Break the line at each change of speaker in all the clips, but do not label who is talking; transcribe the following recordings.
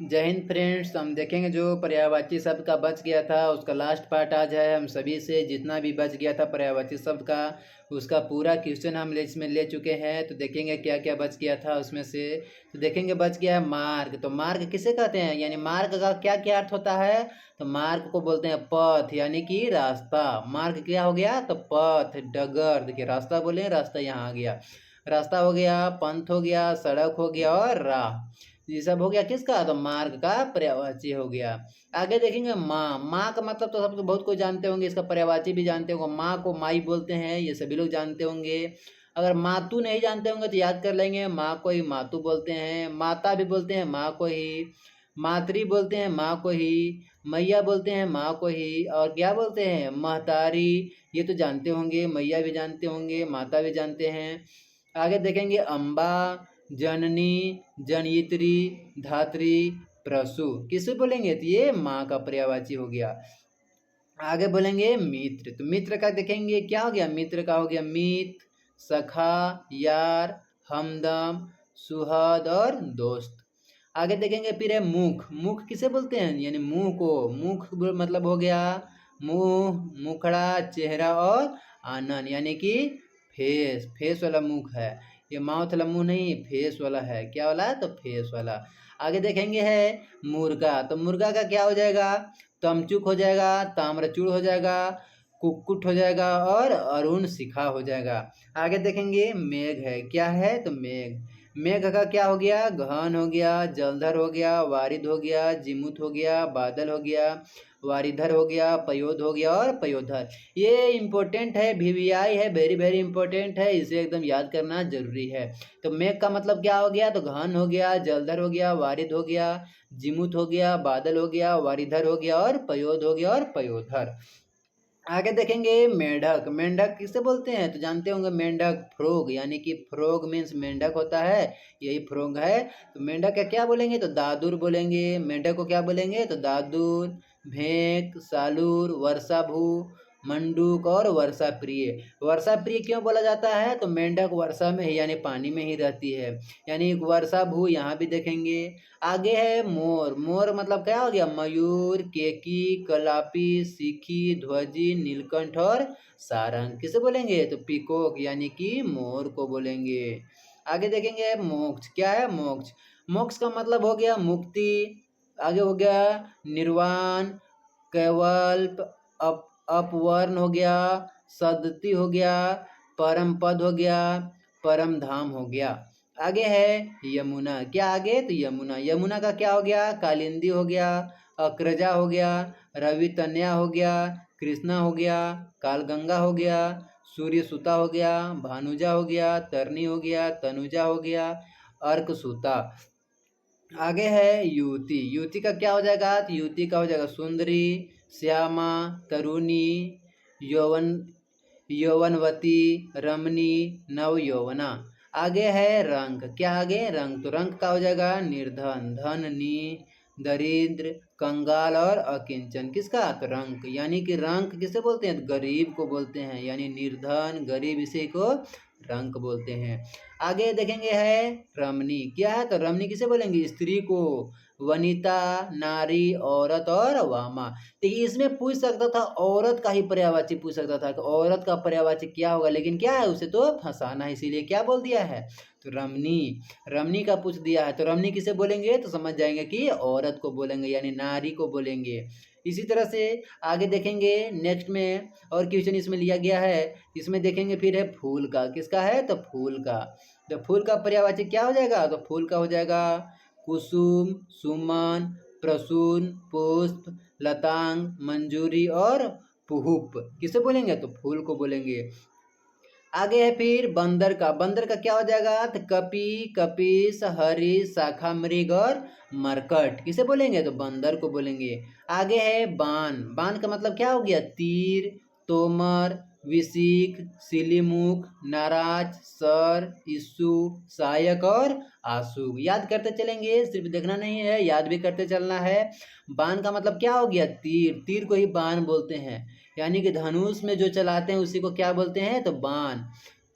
जय हिंद फ्रेंड्स। हम देखेंगे जो पर्यायवाची शब्द का बच गया था उसका लास्ट पार्ट आज है। हम सभी से जितना भी बच गया था पर्यायवाची शब्द का उसका पूरा क्वेश्चन हम इसमें ले चुके हैं। तो देखेंगे क्या क्या बच गया था उसमें से। तो देखेंगे बच गया है मार्ग। तो मार्ग किसे कहते हैं, यानी मार्ग का क्या क्या अर्थ होता है। तो मार्ग को बोलते हैं पथ, यानी कि रास्ता। मार्ग क्या हो गया, तो पथ, डगर। देखिए रास्ता बोले, रास्ता यहाँ आ गया। रास्ता हो गया, पंथ हो गया, सड़क हो गया और राह। ये सब हो गया किसका, तो मार्ग का पर्यायवाची हो गया। आगे देखेंगे माँ। माँ का मतलब तो सब बहुत कोई जानते होंगे, इसका पर्यायवाची भी जानते होंगे। माँ को माई बोलते हैं, ये सभी लोग जानते होंगे। अगर मातु नहीं जानते होंगे तो याद कर लेंगे, माँ को ही मातु बोलते हैं। माता भी बोलते हैं माँ को ही। मातृ बोलते हैं माँ को ही। मैया बोलते हैं माँ को ही। और क्या बोलते हैं, महतारी। ये तो जानते होंगे, मैया भी जानते होंगे, माता भी जानते हैं। आगे देखेंगे अम्बा, जननी, जनयित्री, धात्री, प्रसु। किसे बोलेंगे, तो ये माँ का पर्यायवाची हो गया। आगे बोलेंगे मित्र। तो मित्र का देखेंगे क्या हो गया, मित्र का हो गया मित, सखा, यार, हमदम, सुहद और दोस्त। आगे देखेंगे फिर है मुख। मुख किसे बोलते हैं, यानी मुंह को। मुख मतलब हो गया मुंह, मुखड़ा, चेहरा और आनन, यानी कि फेस। फेस वाला मुख है ये, माउथ वाला मुंह नहीं, फेस वाला है। क्या वाला, तो फेस वाला। आगे देखेंगे है मुर्गा। तो मुर्गा का क्या हो जाएगा, तमचुक हो जाएगा, ताम्रचूड़ हो जाएगा, कुक्कुट हो जाएगा और अरुण शिखा हो जाएगा। आगे देखेंगे मेघ है। क्या है, तो मेघ। मेघ का क्या हो गया, गहन हो गया, जलधर हो गया, वारिद हो गया, जिमुत हो गया, बादल हो गया, वारिधर हो गया, पयोध हो गया और पयोधर। ये इंपॉर्टेंट है, वीवीआई है, वेरी वेरी इंपॉर्टेंट है, इसे एकदम याद करना जरूरी है। तो मेघ का मतलब क्या हो गया, तो गहन हो गया, जलधर हो गया, वारिद हो गया, जिमुत हो गया, बादल हो गया, वारिधर हो गया और पयोध हो गया और पयोधर। आगे देखेंगे मेंढक। मेंढक किसे बोलते हैं, तो जानते होंगे मेंढक फ्रोग, यानी कि फ्रोग मीन्स मेंढक होता है, यही फ्रोग है। तो मेंढक का क्या बोलेंगे, तो दादुर बोलेंगे। मेंढक को क्या बोलेंगे, तो दादुर, भेंक, सालूर, वर्षाभू, मंडूक और वर्षा प्रिय। वर्षा प्रिय क्यों बोला जाता है, तो मेंढक वर्षा में ही यानी पानी में ही रहती है, यानी वर्षा भू यहाँ भी देखेंगे। आगे है मोर। मोर मतलब क्या हो गया, मयूर, केकी, कलापी, सीखी, ध्वजी, नीलकंठ और सारंग। किसे बोलेंगे, तो पीकॉक, यानी कि मोर को बोलेंगे। आगे देखेंगे मोक्ष। क्या है मोक्ष। मोक्ष का मतलब हो गया मुक्ति। आगे हो गया निर्वाण, कैवल्प, अपवर्ण हो गया, सदति हो गया, परम पद हो गया, परम धाम हो गया। आगे है यमुना। क्या आगे, तो यमुना। यमुना का क्या हो गया, कालिंदी हो गया, अक्रजा हो गया, रवि तन्या हो गया, कृष्णा हो गया, कालगंगा हो गया, सूर्य सुता हो गया, भानुजा हो गया, तरनी हो गया, तनुजा हो गया, अर्क सुता। आगे है युवती। युवती का क्या हो जाएगा, तो युवती का हो जाएगा सुंदरी, श्यामा, तरुणी, यौवन, यौवनवती, रमणी, नव यौवना। आगे है रंक। क्या आगे, रंक। तो रंक का हो जाएगा निर्धन, धननी, दरिद्र, कंगाल और अकिंचन। किसका, तो रंक, यानी कि रंक किसे बोलते हैं, तो गरीब को बोलते हैं, यानी निर्धन गरीब इसी को रंक बोलते हैं। आगे देखेंगे है रमणी। क्या है, तो रमणी किसे बोलेंगे, स्त्री को। वनिता, नारी, औरत और वामा। देखिए इसमें पूछ सकता था, औरत का ही पर्यायवाची पूछ सकता था कि औरत का पर्यायवाची क्या होगा, लेकिन क्या है उसे तो फंसाना है, इसीलिए क्या बोल दिया है, तो रमणी। रमणी का पूछ दिया है, तो रमणी किसे बोलेंगे, तो समझ जाएंगे कि औरत को बोलेंगे, यानी नारी को बोलेंगे। इसी तरह से आगे देखेंगे नेक्स्ट में और क्वेश्चन इसमें लिया गया है। इसमें देखेंगे फिर है फूल का। किसका है, तो फूल का। तो फूल का पर्यायवाची क्या हो जाएगा, तो फूल का हो जाएगा कुसुम, सुमन, प्रसून, पुष्प, लतांग, मंजूरी और पुहुप। किसे बोलेंगे, तो फूल को बोलेंगे। आगे है फिर बंदर का। बंदर का क्या हो जाएगा, तो कपि, कपिस, हरिश, शाखा मृग और मरकट। किसे बोलेंगे, तो बंदर को बोलेंगे। आगे है बाण। बाण का मतलब क्या हो गया, तीर, तोमर, विशिख, सिलीमुख, नाराज, सर, इस्सू, सहायक और आशु। याद करते चलेंगे, सिर्फ देखना नहीं है, याद भी करते चलना है। बाण का मतलब क्या हो गया, तीर। तीर को ही बाण बोलते हैं, यानी कि धनुष में जो चलाते हैं उसी को क्या बोलते हैं, तो बाण।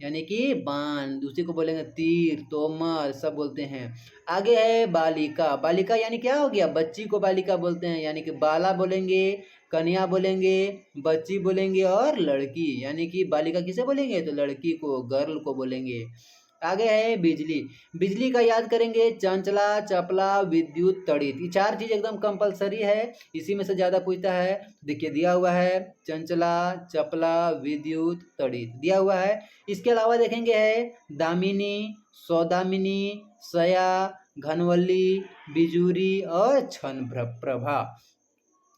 यानी कि बाण, दूसरे को बोलेंगे तीर, तोमर, सब बोलते हैं। आगे है बालिका। बालिका यानी क्या हो गया, बच्ची को बालिका बोलते हैं, यानी कि बाला बोलेंगे, कन्या बोलेंगे, बच्ची बोलेंगे और लड़की, यानी कि बालिका किसे बोलेंगे, तो लड़की को, गर्ल को बोलेंगे। आगे है बिजली। बिजली का याद करेंगे, चंचला, चपला, विद्युत, तड़ित। ये चार चीज एकदम कंपलसरी है, इसी में से ज्यादा पूछता है। देखिए दिया हुआ है चंचला, चपला, विद्युत, तड़ित दिया हुआ है। इसके अलावा देखेंगे है दामिनी, सौदामिनी, सया, घनवल्ली, बिजूरी और छन प्रभा।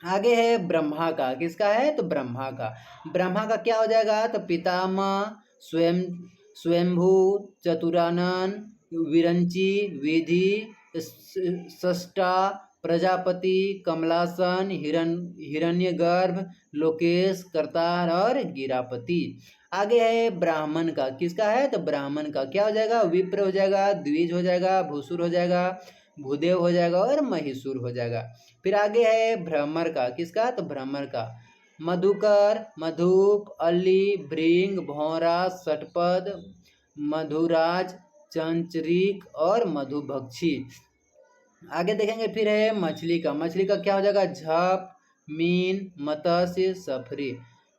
आगे है ब्रह्मा का। किसका है, तो ब्रह्मा का। ब्रह्मा का क्या हो जाएगा, तो पितामह, स्वयं, स्वयंभू, चतुरानन, विरंची, विधि, सष्टा, प्रजापति, कमलासन, हिरण्यगर्भ, लोकेश, करतार और गिरापति। आगे है ब्राह्मण का। किसका है, तो ब्राह्मण का क्या हो जाएगा, विप्र हो जाएगा, द्विज हो जाएगा, भूसुर हो जाएगा, भूदेव हो जाएगा और महिषुर हो जाएगा। फिर आगे है भ्रमर का। किसका, तो भ्रमर का। मधुकर, मधुप, अली, भृंग, भौरा, षटपद, मधुराज, चंचरीक और मधुभक्षी। आगे देखेंगे फिर है मछली का। मछली का क्या हो जाएगा, झप, मीन, मत्स्य, सफरी।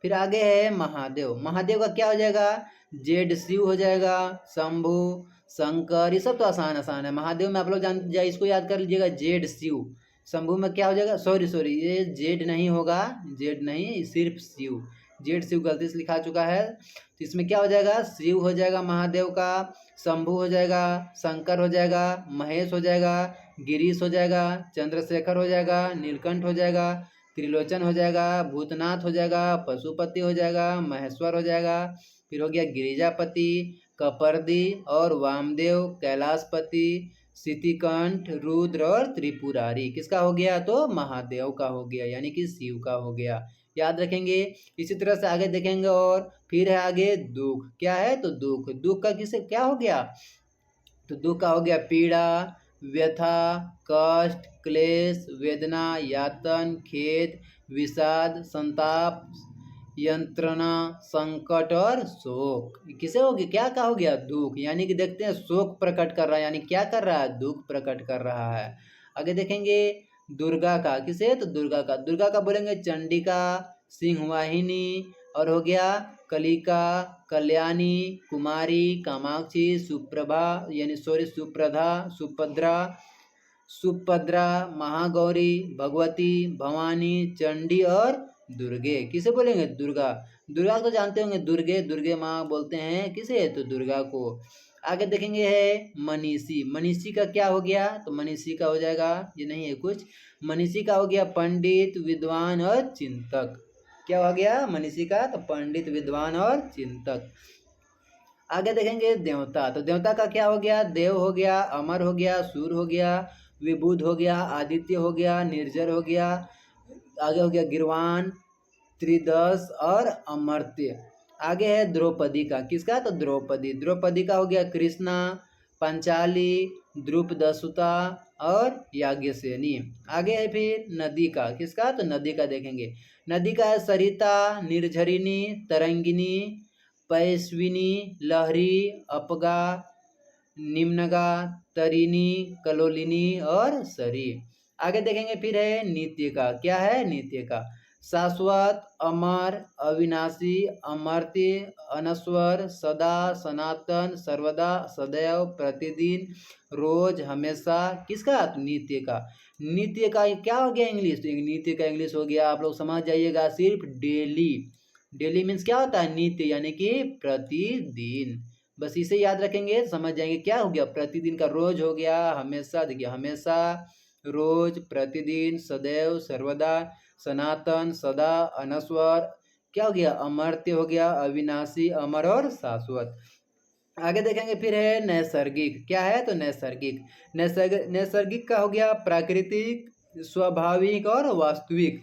फिर आगे है महादेव। महादेव का क्या हो जाएगा, जेड शिव हो जाएगा, शंभु, शंकर, ये सब तो आसान आसान है। महादेव में आप लोग जान जाए, इसको याद कर लीजिएगा, जेड शिव। शंभु में क्या हो जाएगा, सॉरी सॉरी, ये जेड नहीं होगा, जेड नहीं, सिर्फ शिव, जेड शिव गलती से लिखा चुका है। तो इसमें क्या हो जाएगा, शिव हो जाएगा महादेव का, शंभु हो जाएगा, शंकर हो जाएगा, महेश हो जाएगा, गिरीश हो जाएगा, चंद्रशेखर हो जाएगा, नीलकंठ हो जाएगा, त्रिलोचन हो जाएगा, भूतनाथ हो जाएगा, पशुपति हो जाएगा, महेश्वर हो जाएगा। फिर हो गया गिरिजापति, कपर्दी और वामदेव, कैलाशपति, सितिकंठ, रुद्र और त्रिपुरारी। किसका हो गया, तो महादेव का हो गया, यानी कि शिव का हो गया। याद रखेंगे। इसी तरह से आगे देखेंगे। और फिर है आगे दुख। क्या है, तो दुख। दुख का किसे क्या हो गया, तो दुख का हो गया पीड़ा, व्यथा, कष्ट, क्लेश, वेदना, यातन, खेद, विषाद, संताप, यंत्रणा, संकट और शोक। किसे हो गया, क्या का हो गया, दुख, यानी कि देखते हैं शोक प्रकट कर रहा है, यानी क्या कर रहा है, दुख प्रकट कर रहा है। आगे देखेंगे दुर्गा का। किसे, तो दुर्गा का। दुर्गा का बोलेंगे चंडिका, सिंहवाहिनी और हो गया कलिका, कल्याणी, कुमारी, कामाक्षी, सुप्रभा, यानी सॉरी सुप्रधा, सुभद्रा, सुभद्रा, महागौरी, भगवती, भवानी, चंडी और दुर्गे। किसे बोलेंगे, दुर्गा। दुर्गा तो जानते होंगे, दुर्गे, दुर्गे माँ बोलते हैं किसे, तो दुर्गा को। आगे देखेंगे है मनीषी। मनीषी का क्या हो गया, तो मनीषी का हो जाएगा, ये नहीं है कुछ, मनीषी का हो गया पंडित, विद्वान और चिंतक। क्या हो गया मनीषी का, तो पंडित, विद्वान और चिंतक। आगे देखेंगे देवता। तो देवता का क्या हो गया, देव हो गया, अमर हो गया, सूर हो गया, विबुध हो गया, आदित्य हो गया, निर्जर हो गया। आगे हो गया गिरवान, त्रिदश और अमर्त्य। आगे है द्रौपदी का। किसका, तो द्रौपदी। द्रौपदी का हो गया कृष्णा, पंचाली, द्रुपदसुता और याज्ञसेनी। आगे है फिर नदी का। किसका, तो नदी का देखेंगे। नदी का है सरिता, निर्झरिणी, तरंगिनी, पैस्विनी, लहरी, अपगा, निम्नगा, तरिणी, कलोलिनी और सरी। आगे देखेंगे फिर है नित्य का। क्या है, नित्य का। शाश्वत, अमर, अविनाशी, अमर्त्य, अनश्वर, सदा, सनातन, सर्वदा, सदैव, प्रतिदिन, रोज, हमेशा। किसका, तो नित्य का। नित्य का क्या हो गया इंग्लिश, तो नित्य का इंग्लिश हो गया, आप लोग समझ जाइएगा, सिर्फ डेली। डेली मीन्स क्या होता है, नित्य, यानी कि प्रतिदिन। बस इसे याद रखेंगे, समझ जाएंगे क्या हो गया, प्रतिदिन का रोज हो गया, हमेशा, देखिए हमेशा, रोज, प्रतिदिन, सदैव, सर्वदा, सनातन, सदा, अनस्वर। क्या हो गया, अमर्त्य हो गया, अविनाशी, अमर और शाश्वत। आगे देखेंगे फिर है नैसर्गिक। क्या है, तो नैसर्गिक। नैसर्गिक का हो गया प्राकृतिक, स्वाभाविक और वास्तविक।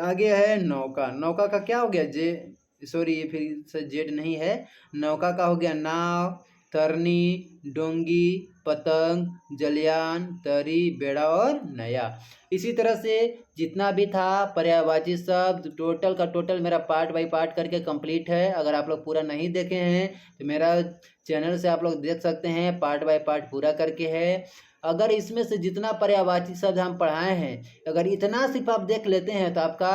आगे है नौका। नौका का क्या हो गया, जे सॉरी ये फिर से जेड नहीं है। नौका का हो गया नाव, तरनी, डोंगी, पतंग, जलयान, तरी, बेड़ा और नया। इसी तरह से जितना भी था पर्यायवाची शब्द टोटल का टोटल मेरा पार्ट बाय पार्ट करके कंप्लीट है। अगर आप लोग पूरा नहीं देखे हैं तो मेरा चैनल से आप लोग देख सकते हैं, पार्ट बाय पार्ट पूरा करके है। अगर इसमें से जितना पर्यायवाची शब्द हम पढ़ाए हैं, अगर इतना सिर्फ आप देख लेते हैं तो आपका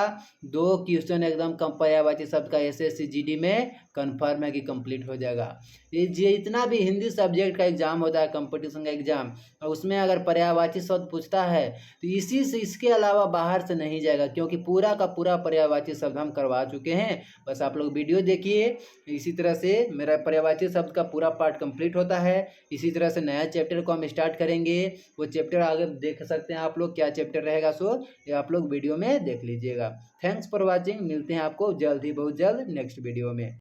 2 क्वेश्चन एकदम कम पर्यायवाची शब्द का एसएससी जीडी में कन्फर्म है कि कंप्लीट हो जाएगा। ये जितना भी हिंदी सब्जेक्ट का एग्जाम होता है, कंपटीशन का एग्जाम, और उसमें अगर पर्यायवाची शब्द पूछता है तो इसी से इसके अलावा बाहर से नहीं जाएगा, क्योंकि पूरा का पूरा पर्यायवाची शब्द हम करवा चुके हैं। बस आप लोग वीडियो देखिए। इसी तरह से मेरा पर्यायवाची शब्द का पूरा पार्ट कंप्लीट होता है। इसी तरह से नया चैप्टर को हम स्टार्ट करेंगे। वो चैप्टर आगे देख सकते हैं आप लोग, क्या चैप्टर रहेगा सो ये आप लोग वीडियो में देख लीजिएगा। Thanks for watching. मिलते हैं आपको जल्द ही, बहुत जल्द नेक्स्ट वीडियो में।